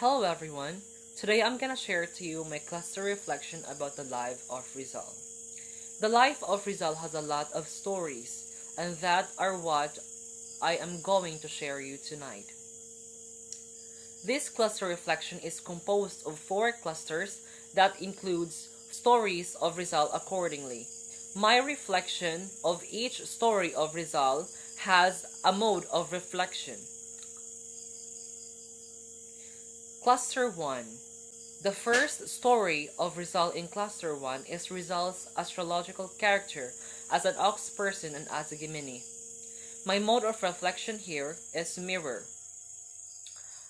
Hello everyone. Today I'm gonna share to you my cluster reflection about the life of Rizal. The life of Rizal has a lot of stories, and that are what I am going to share you tonight. This cluster reflection is composed of four clusters that includes stories of Rizal accordingly. My reflection of each story of Rizal has a mode of reflection. Cluster 1. The first story of Rizal in Cluster 1 is Rizal's astrological character as an ox person and as a Gemini. My mode of reflection here is mirror.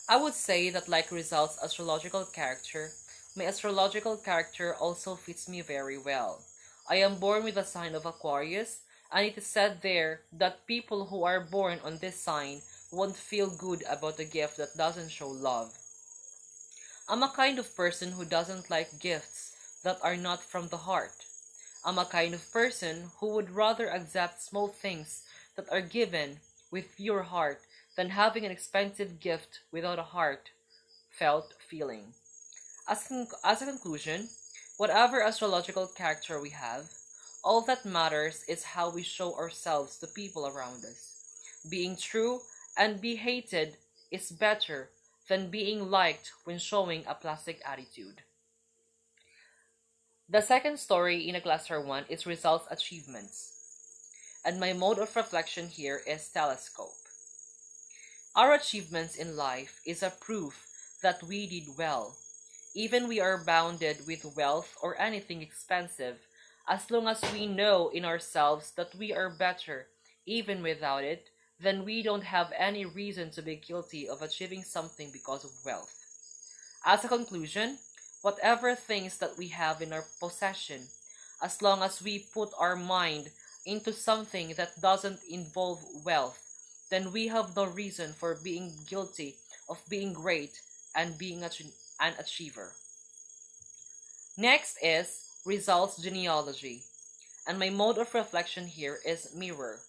I would say that like Rizal's astrological character, my astrological character also fits me very well. I am born with the sign of Aquarius, and it is said there that people who are born on this sign won't feel good about a gift that doesn't show love. I'm a kind of person who doesn't like gifts that are not from the heart. I'm a kind of person who would rather accept small things that are given with pure heart than having an expensive gift without a heartfelt feeling. As a conclusion, whatever astrological character we have, all that matters is how we show ourselves to people around us. Being true and be hated is better than being liked when showing a plastic attitude. The second story in a cluster 1 is results achievements, and my mode of reflection here is telescope. Our achievements in life is a proof that we did well. Even we are bounded with wealth or anything expensive, as long as we know in ourselves that we are better even without it, then we don't have any reason to be guilty of achieving something because of wealth. As a conclusion, whatever things that we have in our possession, as long as we put our mind into something that doesn't involve wealth, then we have no reason for being guilty of being great and being an achiever. Next is results genealogy, and my mode of reflection here is mirror.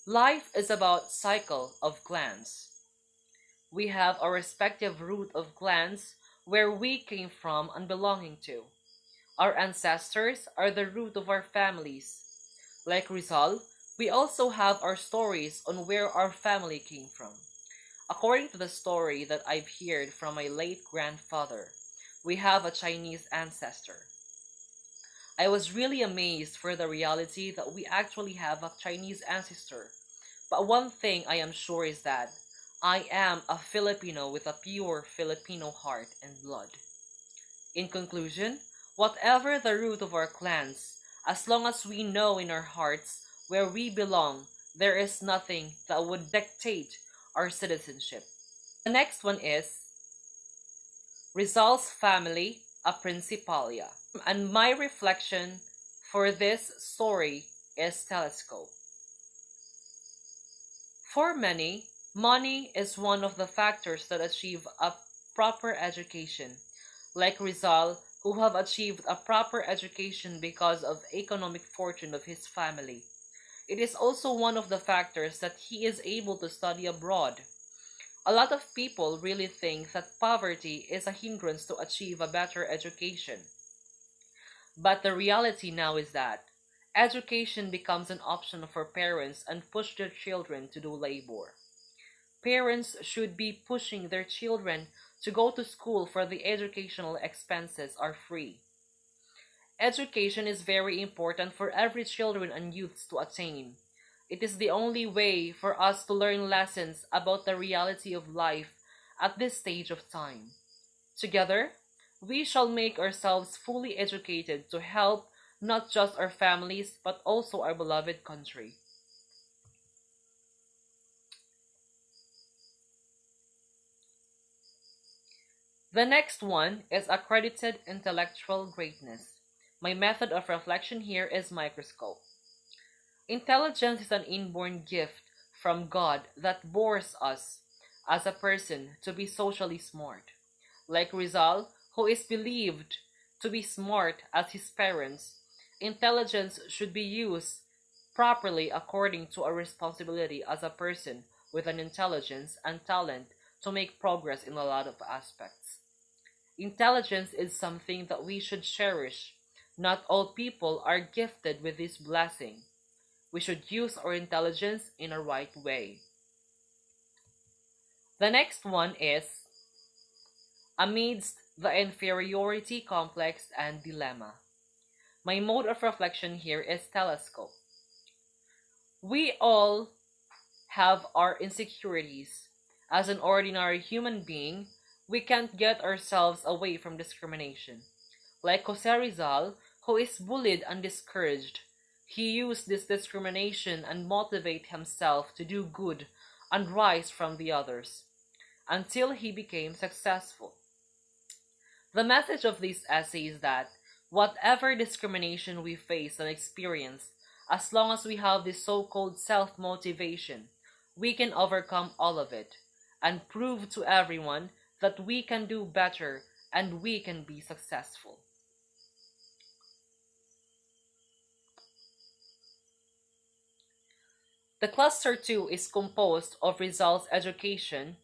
Life is about cycle of clans. We have our respective root of clans where we came from and belonging to. Our ancestors are the root of our families. Like Rizal, we also have our stories on where our family came from. According to the story that I've heard from my late grandfather, we have a Chinese ancestor. I was really amazed for the reality that we actually have a Chinese ancestor. But one thing I am sure is that I am a Filipino with a pure Filipino heart and blood. In conclusion, whatever the root of our clans, as long as we know in our hearts where we belong, there is nothing that would dictate our citizenship. The next one is Rizal's family, a Principalia. And my reflection for this story is telescope. For many, money is one of the factors that achieve a proper education, like Rizal, who have achieved a proper education because of economic fortune of his family. It is also one of the factors that he is able to study abroad. A lot of people really think that poverty is a hindrance to achieve a better education. But the reality now is that education becomes an option for parents and push their children to do labor. Parents should be pushing their children to go to school for the educational expenses are free. Education is very important for every children and youths to attain. It is the only way for us to learn lessons about the reality of life at this stage of time. Together, we shall make ourselves fully educated to help not just our families but also our beloved country. The next one is accredited intellectual greatness. My method of reflection here is microscope. Intelligence is an inborn gift from God that bores us as a person to be socially smart. Like Rizal, who is believed to be smart as his parents, intelligence should be used properly according to our responsibility as a person with an intelligence and talent to make progress in a lot of aspects. Intelligence is something that we should cherish. Not all people are gifted with this blessing. We should use our intelligence in a right way. The next one is amidst the inferiority complex and dilemma. My mode of reflection here is telescope. We all have our insecurities. As an ordinary human being, we can't get ourselves away from discrimination. Like Jose Rizal, who is bullied and discouraged, he used this discrimination and motivate himself to do good and rise from the others until he became successful. The message of this essay is that whatever discrimination we face and experience, as long as we have this so-called self-motivation, we can overcome all of it and prove to everyone that we can do better and we can be successful. The cluster 2 is composed of results education,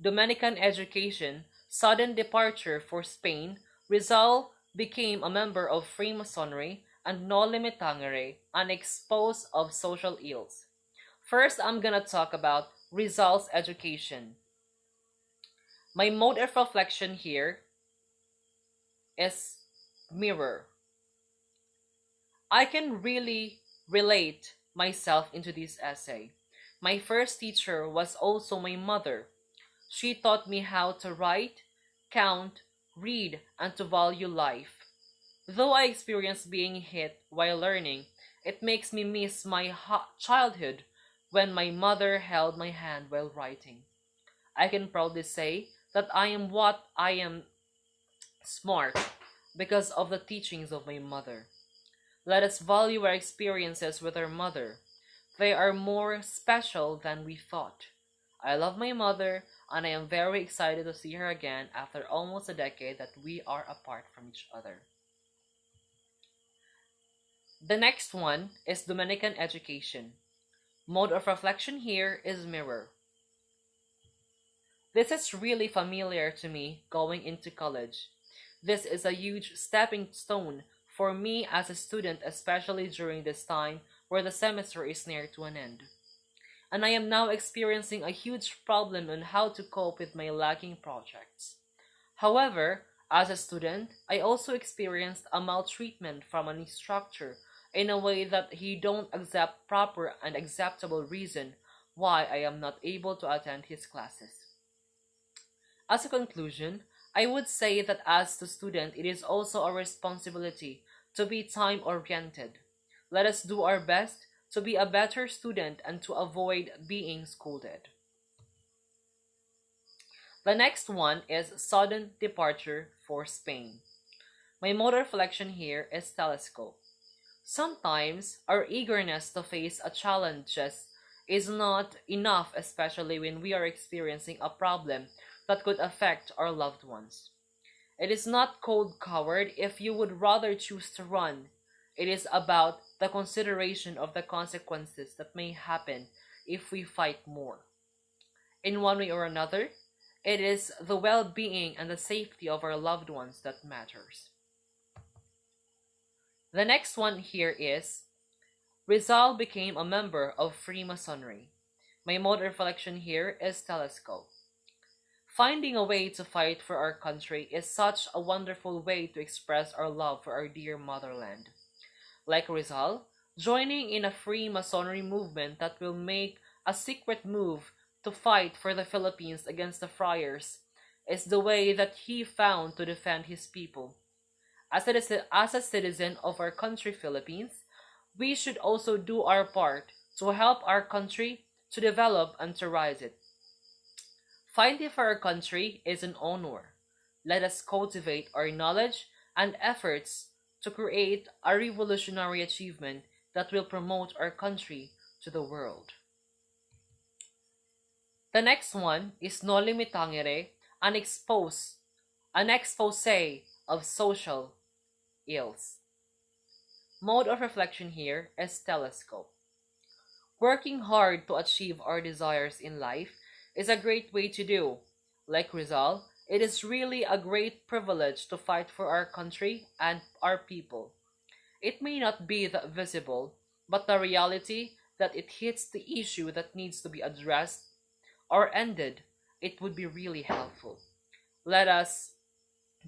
Dominican education, sudden departure for Spain, Rizal became a member of Freemasonry, and Noli Me Tangere, an expose of social ills. First, I'm gonna talk about results education. My mode of reflection here is mirror. I can really relate myself into this essay. My first teacher was also my mother. She taught me how to write, count, read, and to value life. Though I experienced being hit while learning, it makes me miss my childhood when my mother held my hand while writing. I can proudly say that I am what I am smart because of the teachings of my mother. Let us value our experiences with our mother. They are more special than we thought. I love my mother, and I am very excited to see her again after almost a decade that we are apart from each other. The next one is Dominican education. Mode of reflection here is mirror. This is really familiar to me going into college. This is a huge stepping stone for me as a student, especially during this time where the semester is near to an end. And I am now experiencing a huge problem on how to cope with my lacking projects. However, as a student, I also experienced a maltreatment from an instructor in a way that he don't accept proper and acceptable reason why I am not able to attend his classes. As a conclusion, I would say that as the student, it is also our responsibility to be time-oriented. Let us do our best to be a better student and to avoid being scolded. The next one is sudden departure for Spain. My mode of reflection here is telescope. Sometimes our eagerness to face a challenge is not enough, especially when we are experiencing a problem that could affect our loved ones. It is not cold coward if you would rather choose to run. It is about the consideration of the consequences that may happen if we fight more. In one way or another, it is the well-being and the safety of our loved ones that matters. The next one here is Rizal became a member of Freemasonry. My mode of reflection here is telescope. Finding a way to fight for our country is such a wonderful way to express our love for our dear motherland. Like Rizal, joining in a Freemasonry movement that will make a secret move to fight for the Philippines against the friars is the way that he found to defend his people. As a citizen of our country, Philippines, we should also do our part to help our country to develop and to rise it. Fighting for our country is an honor. Let us cultivate our knowledge and efforts to create a revolutionary achievement that will promote our country to the world. The next one is Noli Me Tangere, an expose of social ills. Mode of reflection here is telescope. Working hard to achieve our desires in life is a great way to do, Like Rizal, it is really a great privilege to fight for our country and our people. It may not be that visible, but the reality that it hits the issue that needs to be addressed or ended, it would be really helpful. Let us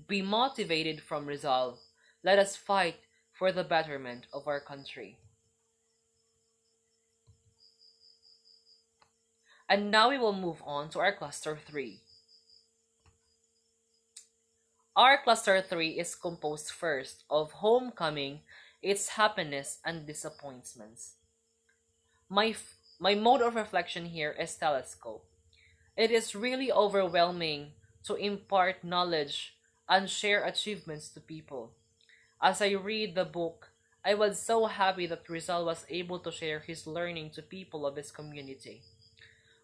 be motivated from Rizal. Let us fight for the betterment of our country. And now we will move on to our cluster 3. Our cluster 3 is composed first of homecoming, its happiness and disappointments. My mode of reflection here is telescope. It is really overwhelming to impart knowledge and share achievements to people. As I read the book, I was so happy that Rizal was able to share his learning to people of his community.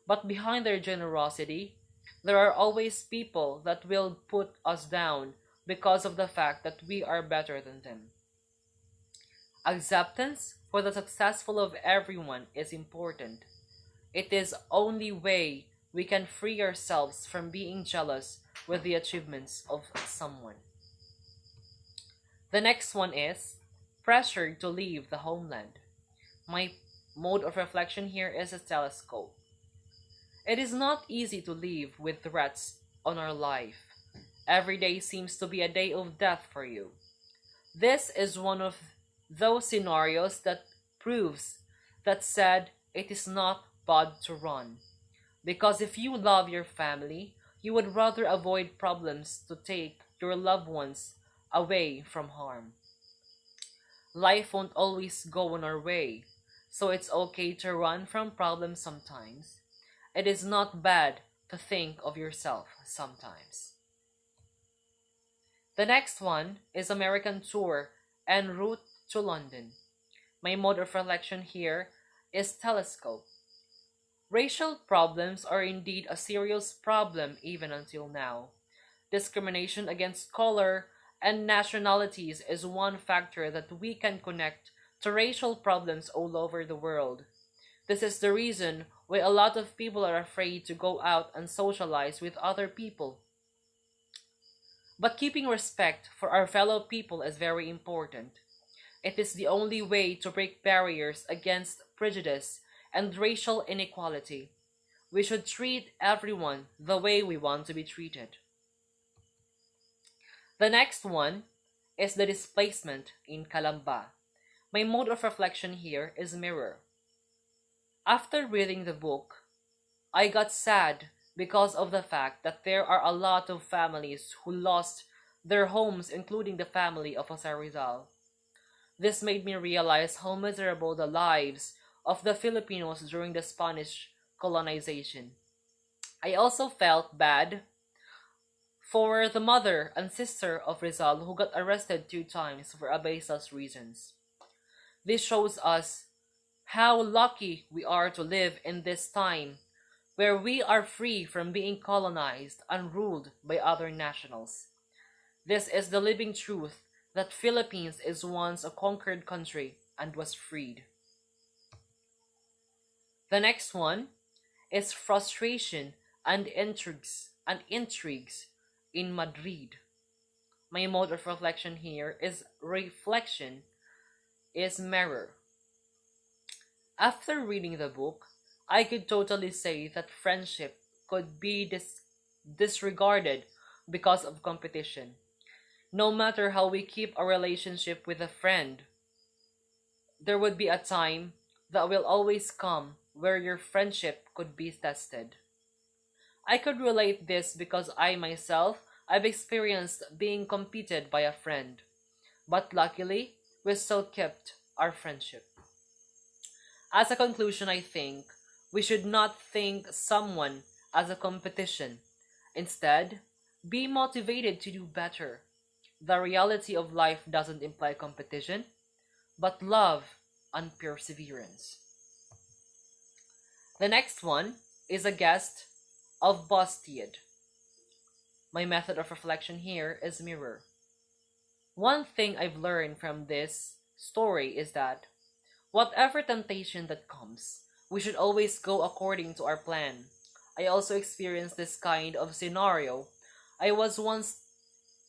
But behind their generosity, there are always people that will put us down because of the fact that we are better than them. Acceptance for the successful of everyone is important. It is only way we can free ourselves from being jealous with the achievements of someone. The next one is pressure to leave the homeland. My mode of reflection here is a telescope. It is not easy to live with threats on our life. Every day seems to be a day of death for you. This is one of those scenarios that proves that said it is not bad to run. Because if you love your family, you would rather avoid problems to take your loved ones away from harm. Life won't always go on our way, so it's okay to run from problems sometimes. It is not bad to think of yourself sometimes. The next one is American tour en route to London. My mode of reflection here is telescope. Racial problems are indeed a serious problem even until now. Discrimination against color and nationalities is one factor that we can connect to racial problems all over the world. This is the reason why a lot of people are afraid to go out and socialize with other people. But keeping respect for our fellow people is very important. It is the only way to break barriers against prejudice and racial inequality. We should treat everyone the way we want to be treated. The next one is the displacement in Calamba. My mode of reflection here is mirror. After reading the book, I got sad because of the fact that there are a lot of families who lost their homes, including the family of Jose Rizal. This made me realize how miserable the lives of the Filipinos during the Spanish colonization. I also felt bad for the mother and sister of Rizal who got arrested 2 times for baseless reasons. This shows us how lucky we are to live in this time where we are free from being colonized and ruled by other nationals. This is the living truth that Philippines is once a conquered country and was freed. The next one is frustration and intrigues in Madrid. My mode of reflection here is reflection is mirror. After reading the book, I could totally say that friendship could be disregarded because of competition. No matter how we keep a relationship with a friend, there would be a time that will always come where your friendship could be tested. I could relate this because I myself I've experienced being competed by a friend, but luckily we still kept our friendship. As a conclusion, I think we should not think someone as a competition. Instead, be motivated to do better. The reality of life doesn't imply competition, but love and perseverance. The next one is a guest of Buot. My method of reflection here is mirror. One thing I've learned from this story is that whatever temptation that comes, we should always go according to our plan. I also experienced this kind of scenario. I was once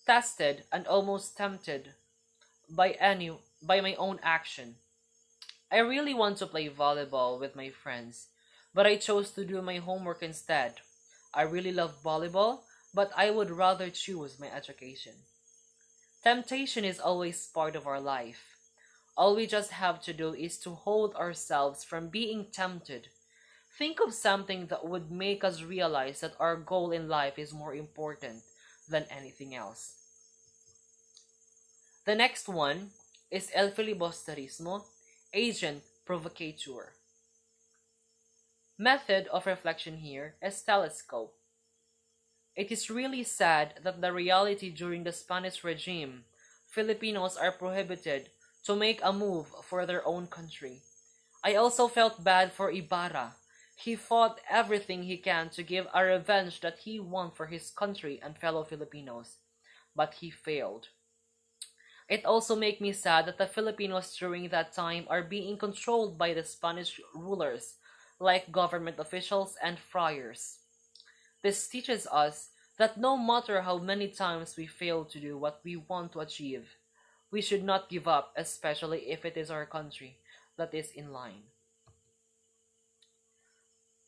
tested and almost tempted by my own action. I really want to play volleyball with my friends, but I chose to do my homework instead. I really love volleyball, but I would rather choose my education. Temptation is always part of our life. All we just have to do is to hold ourselves from being tempted. Think of something that would make us realize that our goal in life is more important than anything else. The next one is El Filibusterismo, Agent Provocateur. Method of reflection here is telescope. It is really sad that the reality during the Spanish regime, Filipinos are prohibited to make a move for their own country. I also felt bad for Ibarra. He fought everything he can to give a revenge that he won for his country and fellow Filipinos, but he failed. It also makes me sad that the Filipinos during that time are being controlled by the Spanish rulers, like government officials and friars. This teaches us that no matter how many times we fail to do what we want to achieve, we should not give up, especially if it is our country that is in line.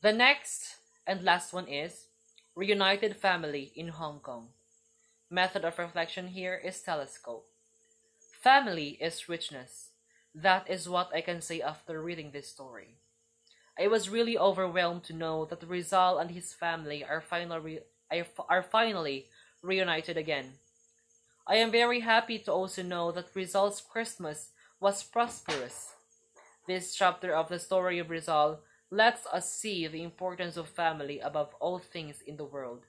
The next and last one is Reunited Family in Hong Kong. Method of reflection here is telescope. Family is richness. That is what I can say after reading this story. I was really overwhelmed to know that Rizal and his family are finally reunited again. I am very happy to also know that Rizal's Christmas was prosperous. This chapter of the story of Rizal lets us see the importance of family above all things in the world.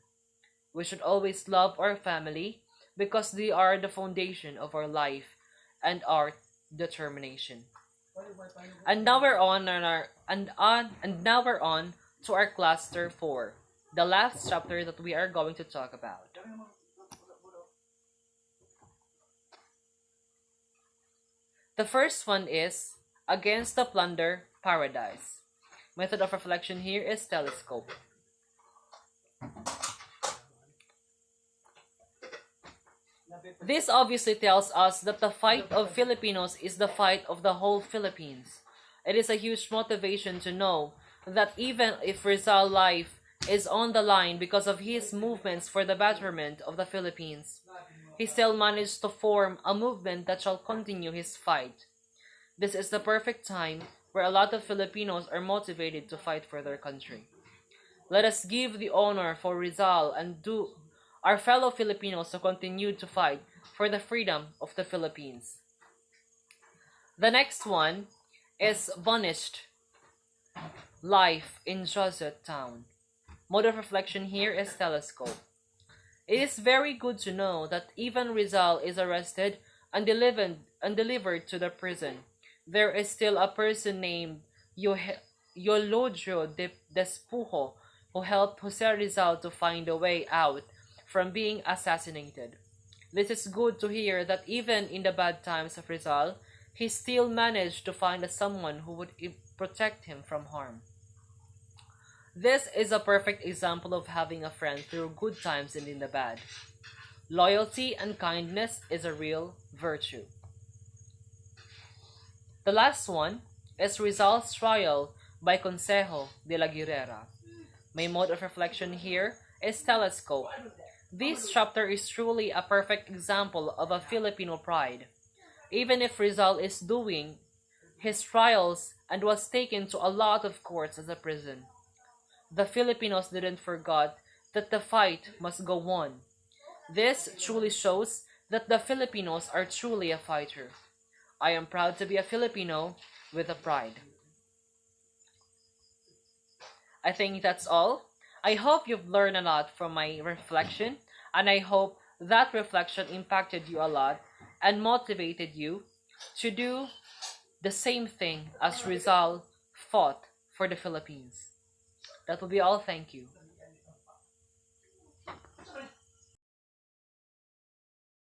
We should always love our family because they are the foundation of our life and our determination. And now we're on to our cluster 4, the last chapter that we are going to talk about. The first one is Against the Plunder Paradise. Method of reflection here is telescope. This obviously tells us that the fight of Filipinos is the fight of the whole Philippines. It is a huge motivation to know that even if Rizal's life is on the line because of his movements for the betterment of the Philippines, he still managed to form a movement that shall continue his fight. This is the perfect time where a lot of Filipinos are motivated to fight for their country. Let us give the honor for Rizal and do our fellow Filipinos to continue to fight for the freedom of the Philippines. The next one is Bunished Life in Josette Town. Mode of reflection here is telescope. It is very good to know that even Rizal is arrested and delivered to the prison. There is still a person named Yolodro de Despujo who helped Jose Rizal to find a way out from being assassinated. This is good to hear that even in the bad times of Rizal, he still managed to find someone who would protect him from harm. This is a perfect example of having a friend through good times and in the bad. Loyalty and kindness is a real virtue. The last one is Rizal's trial by Consejo de la Guerrera. My mode of reflection here is telescope. This chapter is truly a perfect example of a Filipino pride. Even if Rizal is doing his trials and was taken to a lot of courts as a prison, the Filipinos didn't forget that the fight must go on. This truly shows that the Filipinos are truly a fighter. I am proud to be a Filipino with a pride. I think that's all. I hope you've learned a lot from my reflection, and I hope that reflection impacted you a lot and motivated you to do the same thing as Rizal fought for the Philippines. That will be all. Thank you.